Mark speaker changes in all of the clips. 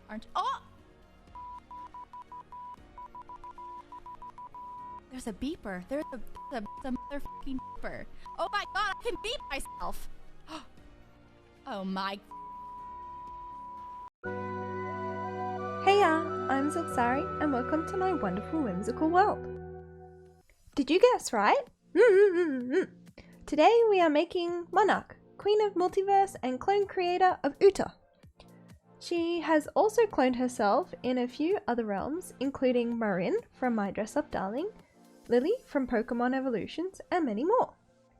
Speaker 1: Aren't you? Oh! There's a beeper. There's a motherfucking beeper. Oh my god, I can beep myself. Oh my.
Speaker 2: Hey I'm Zilxari and welcome to my wonderful whimsical world. Did you guess right? Today we are making Monarch, Queen of Multiverse and clone creator of Uta. She has also cloned herself in a few other realms, including Marin from My Dress Up Darling, Lily from Pokemon Evolutions, and many more.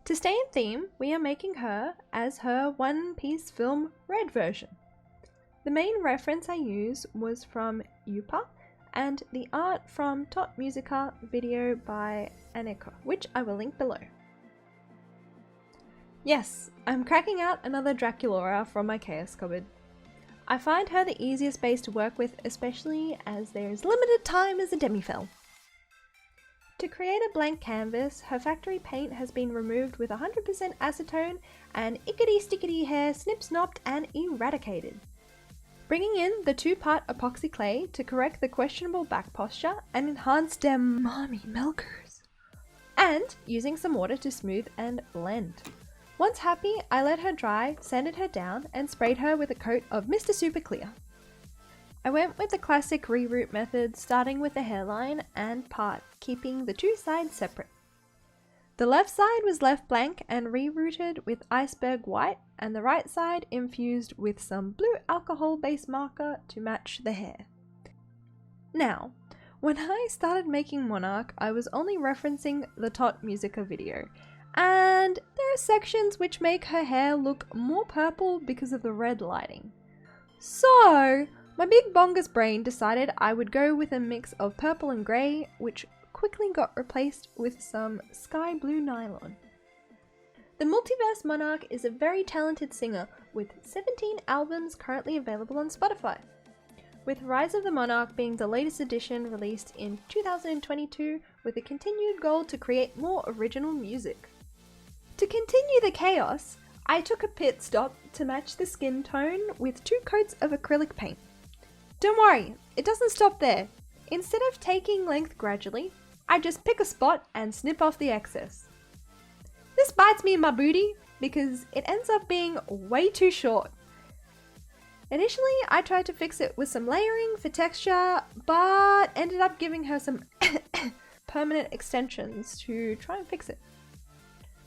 Speaker 2: To stay in theme, we are making her as her One Piece film Red version. The main reference I used was from Yupa and the art from Top Musica video by Aneko, which I will link below. Yes, I'm cracking out another Draculaura from my chaos cupboard. I find her the easiest base to work with, especially as there is limited time as a demi-fel. To create a blank canvas, her factory paint has been removed with 100% acetone and ickety-stickety hair snip-snopped and eradicated. Bringing in the 2-part epoxy clay to correct the questionable back posture and enhance them mommy milkers. And using some water to smooth and blend. Once happy, I let her dry, sanded her down, and sprayed her with a coat of Mr. Super Clear. I went with the classic reroot method, starting with the hairline and part, keeping the two sides separate. The left side was left blank and rerouted with Iceberg white, and the right side infused with some blue alcohol-based marker to match the hair. Now, when I started making Monarch, I was only referencing the Top Musica video, and there are sections which make her hair look more purple because of the red lighting. So, my big bongus brain decided I would go with a mix of purple and grey, which quickly got replaced with some sky blue nylon. The Multiverse Monarch is a very talented singer with 17 albums currently available on Spotify, with Rise of the Monarch being the latest edition released in 2022 with a continued goal to create more original music. To continue the chaos, I took a pit stop to match the skin tone with 2 coats of acrylic paint. Don't worry, it doesn't stop there. Instead of taking length gradually, I just pick a spot and snip off the excess. This bites me in my booty because it ends up being way too short. Initially, I tried to fix it with some layering for texture, but ended up giving her some permanent extensions to try and fix it.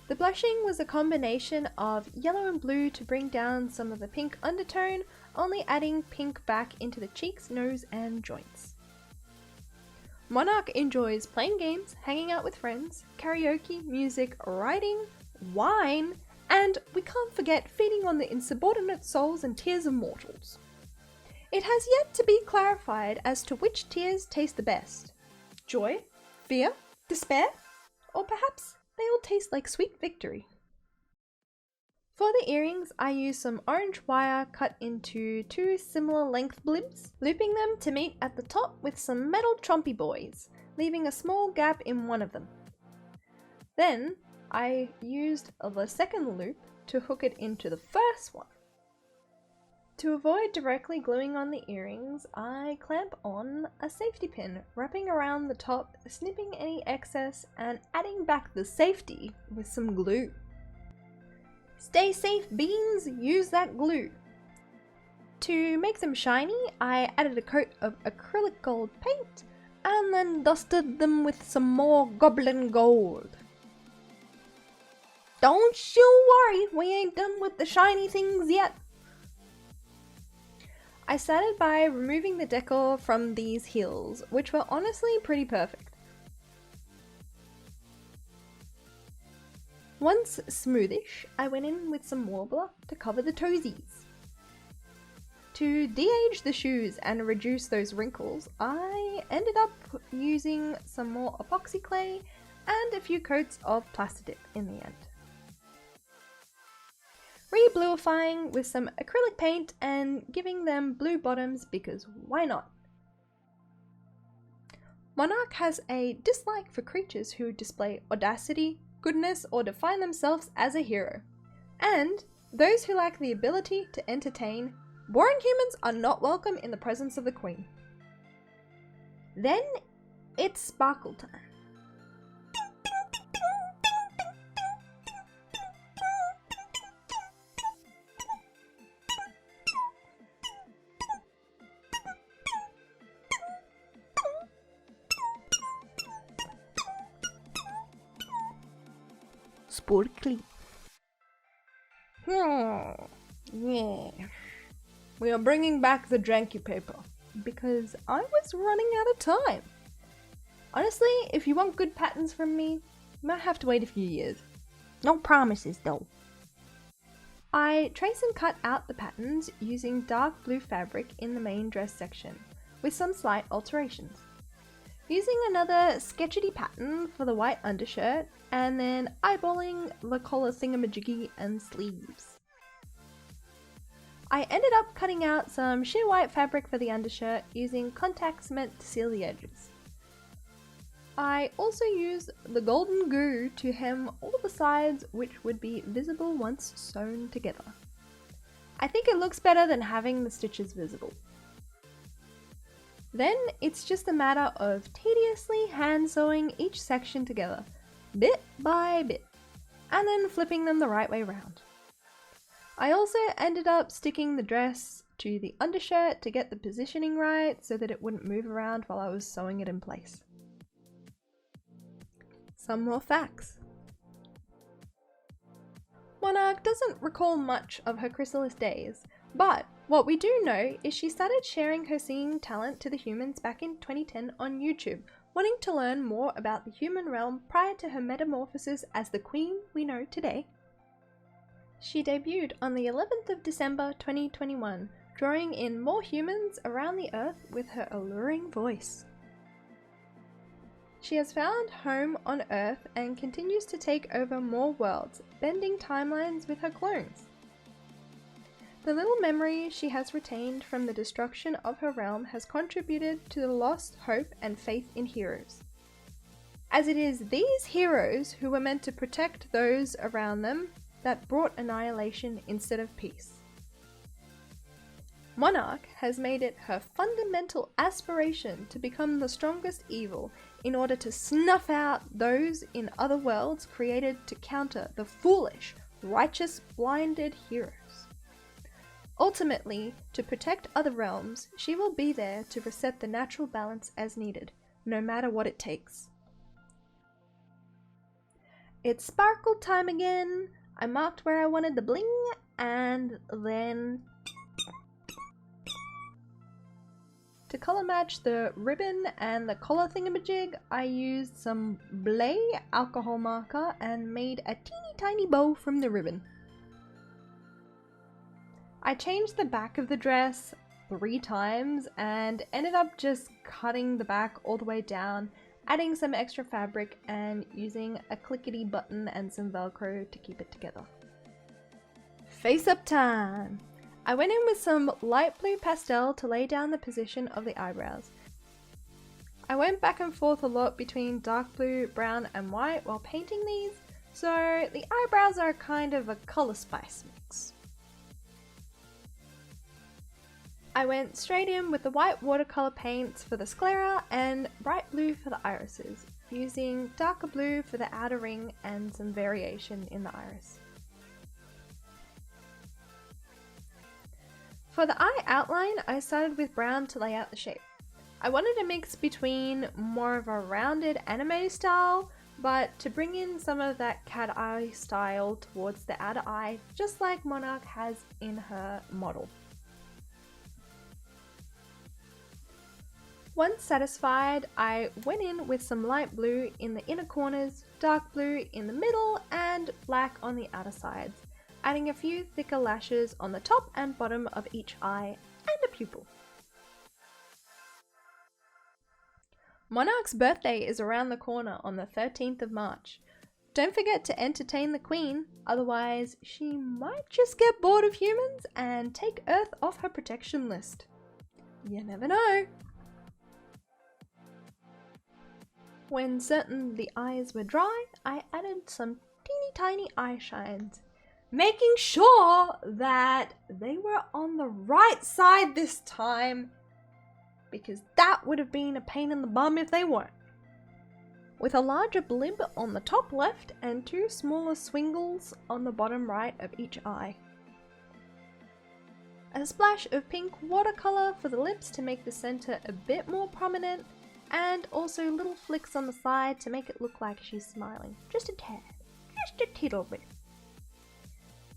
Speaker 2: The blushing was a combination of yellow and blue to bring down some of the pink undertone, only adding pink back into the cheeks, nose, and joints. Monarch enjoys playing games, hanging out with friends, karaoke, music, writing, wine, and we can't forget feeding on the insubordinate souls and tears of mortals. It has yet to be clarified as to which tears taste the best. Joy, fear, despair, or perhaps they all taste like sweet victory. For the earrings, I used some orange wire cut into 2 similar length blibs, looping them to meet at the top with some metal chompy boys, leaving a small gap in one of them. Then, I used the second loop to hook it into the first one. To avoid directly gluing on the earrings, I clamp on a safety pin, wrapping around the top, snipping any excess, and adding back the safety with some glue. Stay safe, beans, use that glue. To make them shiny, I added a coat of acrylic gold paint and then dusted them with some more goblin gold. Don't you worry, we ain't done with the shiny things yet. I started by removing the decor from these heels, which were honestly pretty perfect. Once smoothish, I went in with some Warbler to cover the toesies. To de-age the shoes and reduce those wrinkles, I ended up using some more epoxy clay and a few coats of Plastidip in the end. Re-bluifying with some acrylic paint and giving them blue bottoms because why not? Monarch has a dislike for creatures who display audacity, goodness, or define themselves as a hero, and those who lack the ability to entertain, Boring humans are not welcome in the presence of the queen. Then it's sparkle time. Sparkly. Yeah. We are bringing back the janky paper because I was running out of time. Honestly, if you want good patterns from me, you might have to wait a few years. No promises though. I trace and cut out the patterns using dark blue fabric in the main dress section with some slight alterations. Using another sketchety pattern for the white undershirt and then eyeballing the collar thingamajiggy and sleeves. I ended up cutting out some sheer white fabric for the undershirt using contact cement to seal the edges. I also used the golden goo to hem all the sides, which would be visible once sewn together. I think it looks better than having the stitches visible. Then it's just a matter of tediously hand sewing each section together, bit by bit, and then flipping them the right way round. I also ended up sticking the dress to the undershirt to get the positioning right so that it wouldn't move around while I was sewing it in place. Some more facts. Monarch doesn't recall much of her chrysalis days, but what we do know is she started sharing her singing talent to the humans back in 2010 on YouTube, wanting to learn more about the human realm prior to her metamorphosis as the queen we know today. She debuted on the 11th of December 2021, drawing in more humans around the earth with her alluring voice. She has found home on Earth and continues to take over more worlds, bending timelines with her clones. The little memory she has retained from the destruction of her realm has contributed to the lost hope and faith in heroes. As it is these heroes who were meant to protect those around them that brought annihilation instead of peace. Monarch has made it her fundamental aspiration to become the strongest evil in order to snuff out those in other worlds created to counter the foolish, righteous, blinded heroes. Ultimately, to protect other realms, she will be there to reset the natural balance as needed, no matter what it takes. It's sparkle time again. I marked where I wanted the bling, and then to color match the ribbon and the collar thingamajig, I used some Blay alcohol marker and made a teeny tiny bow from the ribbon. I changed the back of the dress 3 times and ended up just cutting the back all the way down, adding some extra fabric and using a clickety button and some Velcro to keep it together. Face up time! I went in with some light blue pastel to lay down the position of the eyebrows. I went back and forth a lot between dark blue, brown and white while painting these, so the eyebrows are kind of a colour spice mix. I went straight in with the white watercolour paints for the sclera and bright blue for the irises, using darker blue for the outer ring and some variation in the iris. For the eye outline, I started with brown to lay out the shape. I wanted a mix between more of a rounded anime style, but to bring in some of that cat eye style towards the outer eye, just like Monarch has in her model. Once satisfied, I went in with some light blue in the inner corners, dark blue in the middle, and black on the outer sides, adding a few thicker lashes on the top and bottom of each eye and a pupil. Monarch's birthday is around the corner on the 13th of March. Don't forget to entertain the Queen, otherwise she might just get bored of humans and take Earth off her protection list. You never know. When certain the eyes were dry, I added some teeny tiny eye shines. making sure that they were on the right side this time, because that would have been a pain in the bum if they weren't. With a larger blimp on the top left and 2 smaller swingles on the bottom right of each eye. A splash of pink watercolor for the lips to make the center a bit more prominent, and also little flicks on the side to make it look like she's smiling. Just a tad. Just a tittle bit.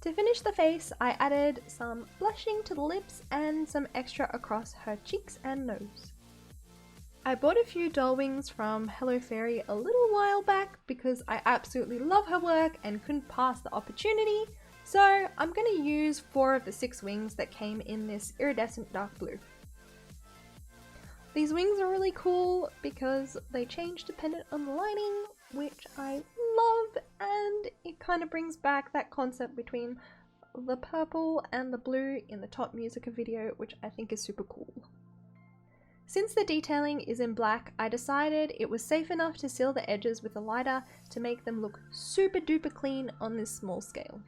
Speaker 2: To finish the face, I added some blushing to the lips and some extra across her cheeks and nose. I bought a few doll wings from Hello Fairy a little while back because I absolutely love her work and couldn't pass the opportunity, so I'm going to use 4 of the 6 wings that came in this iridescent dark blue. These wings are really cool because they change dependent on the lining, which I love, and it kind of brings back that concept between the purple and the blue in the top music video, which I think is super cool. Since the detailing is in black, I decided it was safe enough to seal the edges with a lighter to make them look super duper clean on this small scale.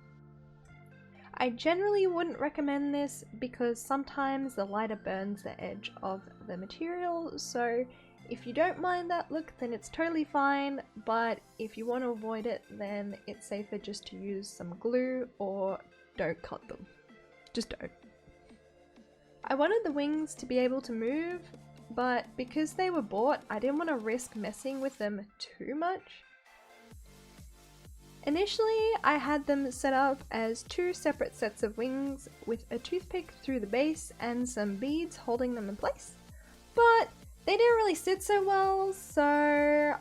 Speaker 2: I generally wouldn't recommend this because sometimes the lighter burns the edge of the material, so if you don't mind that look then it's totally fine, but if you want to avoid it then it's safer just to use some glue or don't cut them. Just don't. I wanted the wings to be able to move, but because they were bought I didn't want to risk messing with them too much. Initially, I had them set up as 2 separate sets of wings with a toothpick through the base and some beads holding them in place, but they didn't really sit so well, so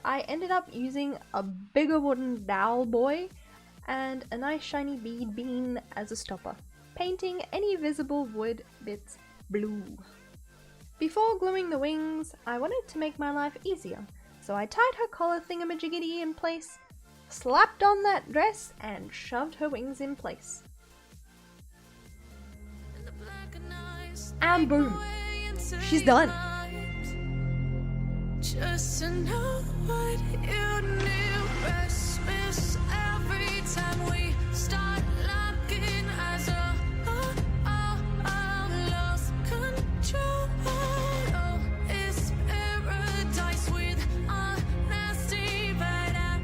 Speaker 2: I ended up using a bigger wooden dowel boy and a nice shiny bead bean as a stopper, painting any visible wood bits blue. Before gluing the wings, I wanted to make my life easier, so I tied her collar thingamajiggity in place, slapped on that dress, and shoved her wings in place. And boom! She's done! Just to know what you knew, restless every time we start locking eyes. Lost control. Oh, it's paradise with honesty, but I'm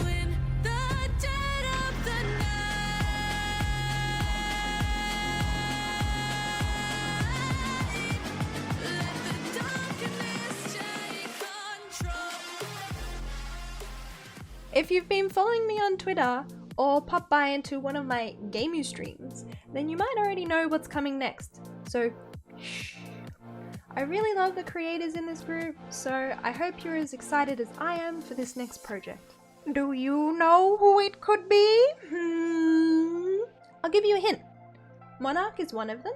Speaker 2: in the dead of the night. Let the darkness take control. If you've been following me on Twitter or pop by into one of my gaming streams, then you might already know what's coming next. So, shh. I really love the creators in this group, so I hope you're as excited as I am for this next project. Do you know who it could be? I'll give you a hint. Monarch is one of them,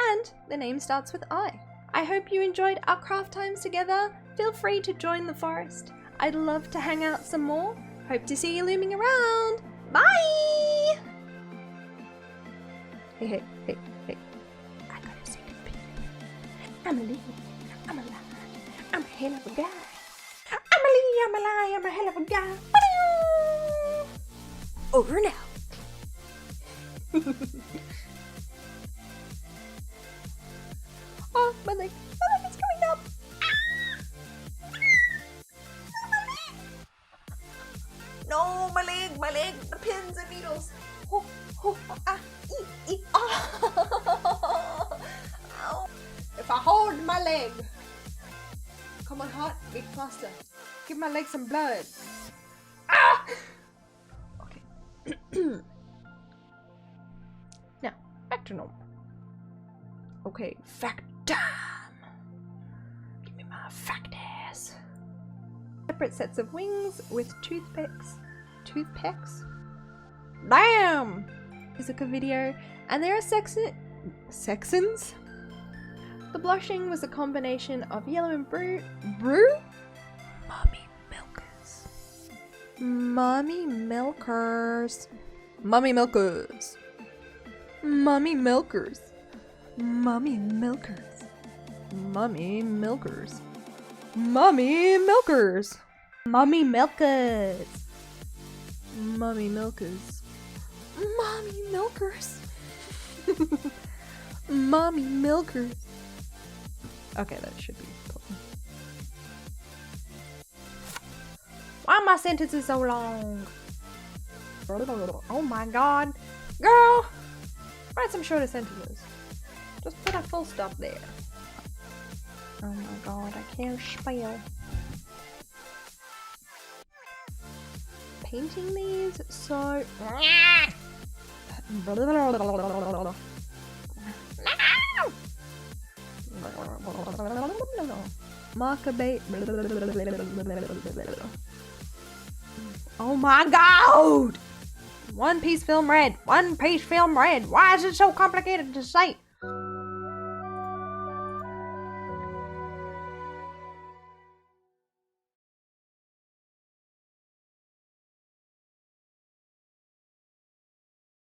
Speaker 2: and the name starts with I. I hope you enjoyed our craft times together. Feel free to join the forest. I'd love to hang out some more. Hope to see you looming around. Bye! Hey. I gotta say this bit. Amalee, I'm alive. I'm a hell of a guy. Amalee, I'm alive. I'm a hell of a guy. Over now. Oh, my leg is coming up. No, my leg, the pins and needles. Ow. If I hold my leg, come on, heart, beat faster. Give my leg some blood. Ah! Okay. Now, back to normal. Okay, fact time. Give me my fact ass. Separate sets of wings with toothpicks. Toothpicks? Damn! Music video, and there are sections. The blushing was a combination of yellow and brew? Mommy milkers. Mommy milkers. Mommy milkers. Mommy milkers. Okay, that should be important. Why are my sentences so long? Oh my god. Girl! Write some shorter sentences. Just put a full stop there. Oh my god, I can't spell. Painting these so... Marker bait. Oh my god! One piece film red. One piece film red. Why is it so complicated to say?